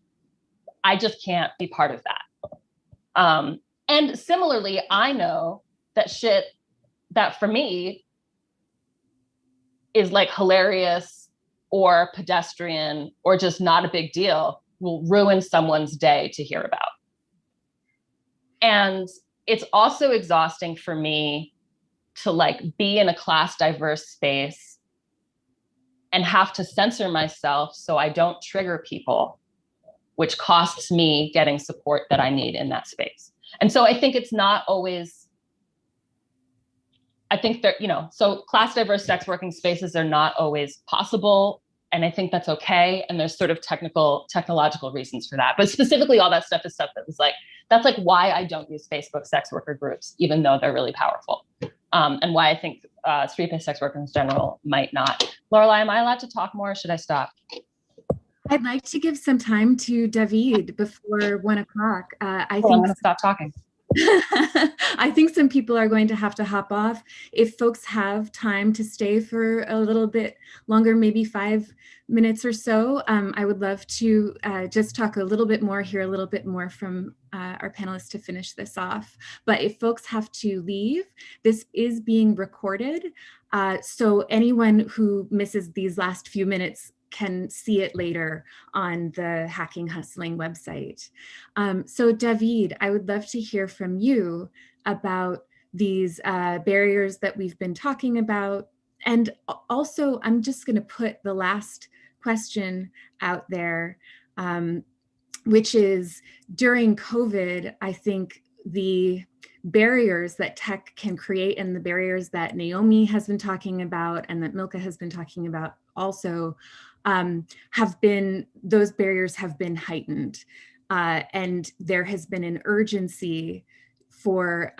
I just can't be part of that. And similarly, I know that shit that for me is like hilarious or pedestrian or just not a big deal will ruin someone's day to hear about. And it's also exhausting for me to like be in a class diverse space and have to censor myself so I don't trigger people, which costs me getting support that I need in that space. And so I think it's not always, I think that, you know, so class diverse sex working spaces are not always possible. And I think that's okay. And there's sort of technological reasons for that. But specifically all that stuff is stuff that was like, that's like why I don't use Facebook sex worker groups, even though they're really powerful. And why I think street-based sex workers in general might not. Lorelai, am I allowed to talk more or should I stop? I'd like to give some time to David before 1 o'clock. I'm gonna stop talking. I think some people are going to have to hop off. If folks have time to stay for a little bit longer, maybe 5 minutes or so, I would love to just talk a little bit more, hear a little bit more from our panelists to finish this off. But if folks have to leave, this is being recorded. So anyone who misses these last few minutes can see it later on the Hacking Hustling website. So David, I would love to hear from you about these barriers that we've been talking about. And also, I'm just going to put the last question out there, which is during COVID, I think the barriers that tech can create and the barriers that Naomi has been talking about and that Milka has been talking about also those barriers have been heightened. And there has been an urgency for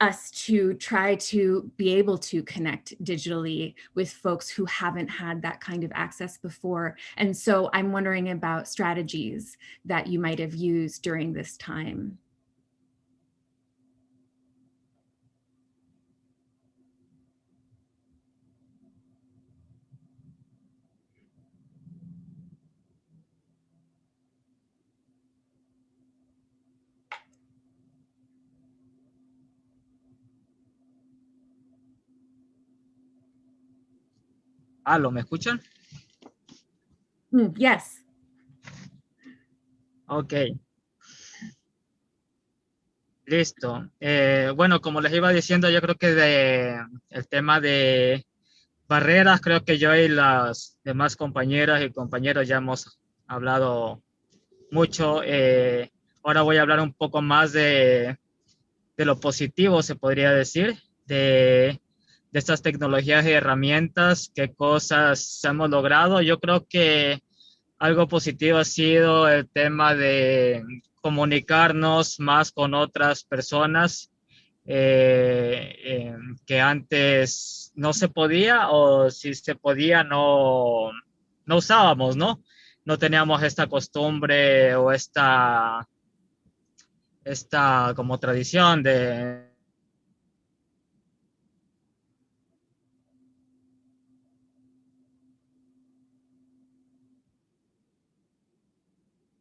us to try to be able to connect digitally with folks who haven't had that kind of access before. And so I'm wondering about strategies that you might have used during this time. Aló, ¿me escuchan? Yes. Ok. Listo. Bueno, como les iba diciendo, yo creo que el tema de barreras, creo que yo y las demás compañeras y compañeros ya hemos hablado mucho. Ahora voy a hablar un poco más de lo positivo, se podría decir, de estas tecnologías y herramientas, qué cosas hemos logrado. Yo creo que algo positivo ha sido el tema de comunicarnos más con otras personas que antes no se podía, o si se podía no usábamos, ¿no? No teníamos esta costumbre o esta como tradición de...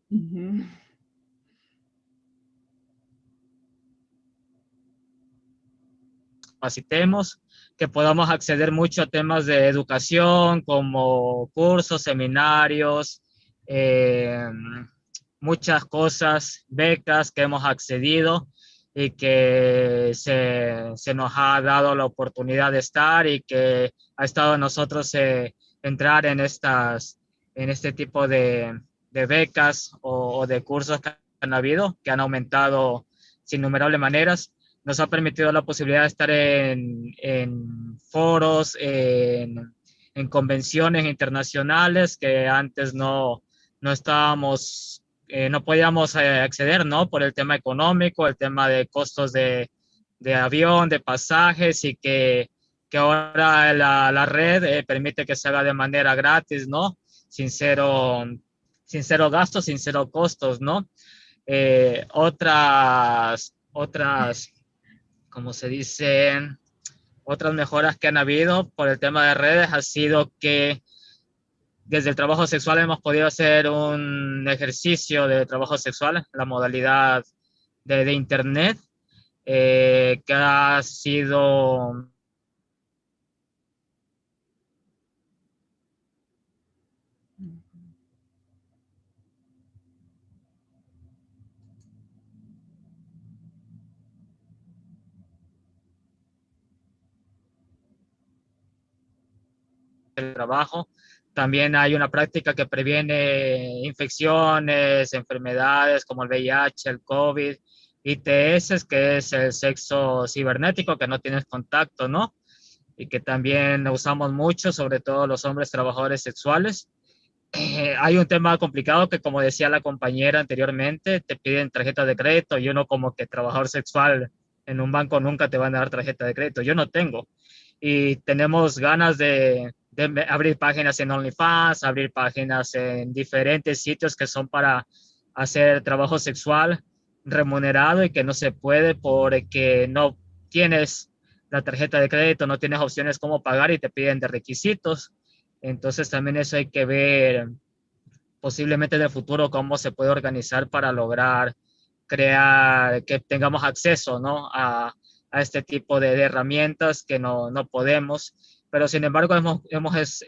Mhm. Capacitemos, que podamos acceder mucho a temas de educación como cursos, seminarios, eh, muchas cosas, becas que hemos accedido y que se nos ha dado la oportunidad de estar y que ha estado en nosotros entrar en este tipo de becas o de cursos que han habido, que han aumentado sin innumerables maneras. Nos ha permitido la posibilidad de estar en foros, en convenciones internacionales que antes no estábamos, no podíamos acceder, ¿no? Por el tema económico, el tema de costos de avión, de pasajes, y que ahora la red permite que se haga de manera gratis, ¿no? Sin cero gastos, sin cero costos, ¿no? Otras, como se dice, otras mejoras que han habido por el tema de redes ha sido que desde el trabajo sexual hemos podido hacer un ejercicio de trabajo sexual, la modalidad de Internet, que ha sido el trabajo. También hay una práctica que previene infecciones, enfermedades como el VIH, el COVID, ITS, que es el sexo cibernético, que no tienes contacto, ¿no? Y que también usamos mucho, sobre todo los hombres trabajadores sexuales. Hay un tema complicado que, como decía la compañera anteriormente, te piden tarjeta de crédito y uno como que trabajador sexual en un banco nunca te van a dar tarjeta de crédito. Yo no tengo. Y tenemos ganas de abrir páginas en OnlyFans, abrir páginas en diferentes sitios que son para hacer trabajo sexual remunerado y que no se puede porque no tienes la tarjeta de crédito, no tienes opciones cómo pagar y te piden de requisitos. Entonces también eso hay que ver posiblemente en el futuro cómo se puede organizar para lograr crear, que tengamos acceso, ¿no? A este tipo de herramientas que no podemos, pero sin embargo hemos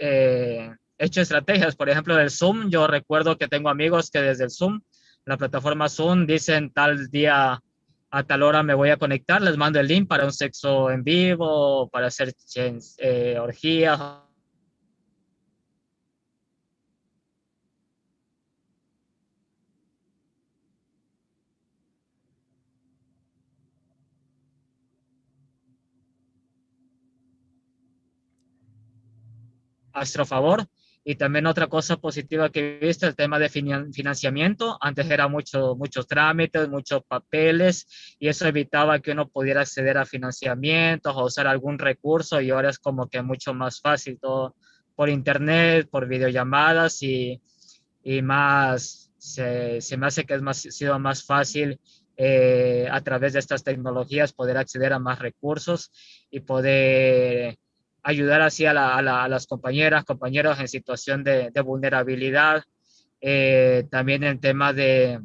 hecho estrategias, por ejemplo, del Zoom. Yo recuerdo que tengo amigos que desde el Zoom, la plataforma Zoom, dicen tal día a tal hora me voy a conectar, les mando el link para un sexo en vivo, para hacer orgías. A nuestro favor. Y también otra cosa positiva que he visto, el tema de financiamiento. Antes era muchos trámites, muchos papeles, y eso evitaba que uno pudiera acceder a financiamientos o usar algún recurso, y ahora es como que mucho más fácil todo por internet, por videollamadas, y más, se me hace que sido más fácil a través de estas tecnologías poder acceder a más recursos y poder ayudar así a las compañeras, compañeros en situación de vulnerabilidad. También el tema del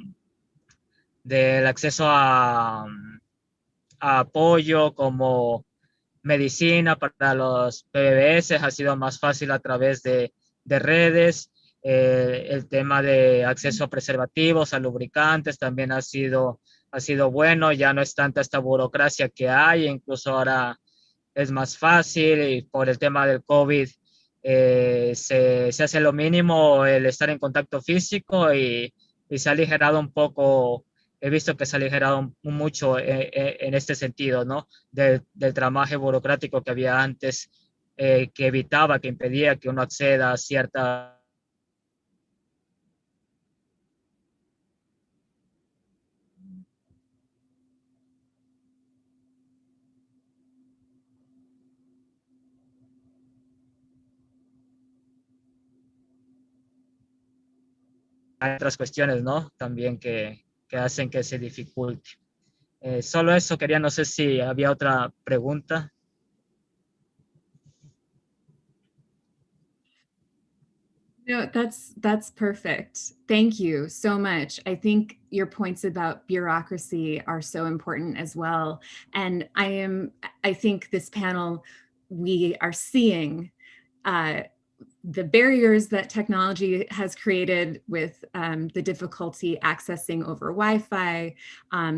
acceso a apoyo como medicina para los PBS ha sido más fácil a través de redes. El tema de acceso a preservativos, a lubricantes también ha sido bueno. Ya no es tanta esta burocracia que hay, incluso ahora es más fácil, y por el tema del COVID se hace lo mínimo el estar en contacto físico, y se ha aligerado un poco. He visto que se ha aligerado mucho en este sentido, ¿no? Del tramaje burocrático que había antes, que evitaba, que impedía que uno acceda a cierta... hay otras cuestiones, ¿no? También que hacen que se dificulte. Solo eso quería, no sé si había otra pregunta. No, that's perfect. Thank you so much. I think your points about bureaucracy are so important as well. And I think this panel, we are seeing the barriers that technology has created with the difficulty accessing over Wi-Fi,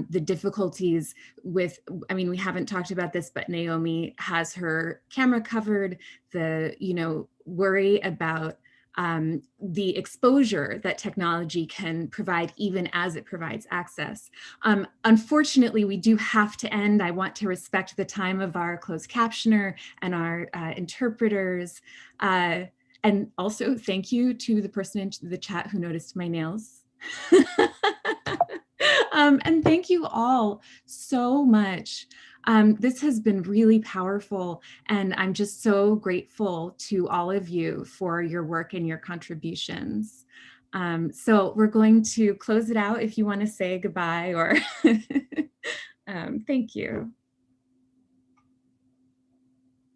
the difficulties with, I mean, we haven't talked about this, but Naomi has her camera covered, the, worry about the exposure that technology can provide even as it provides access. Unfortunately, we do have to end. I want to respect the time of our closed captioner and our interpreters. And also thank you to the person in the chat who noticed my nails. And thank you all so much. This has been really powerful, and I'm just so grateful to all of you for your work and your contributions. So we're going to close it out if you want to say goodbye or thank you.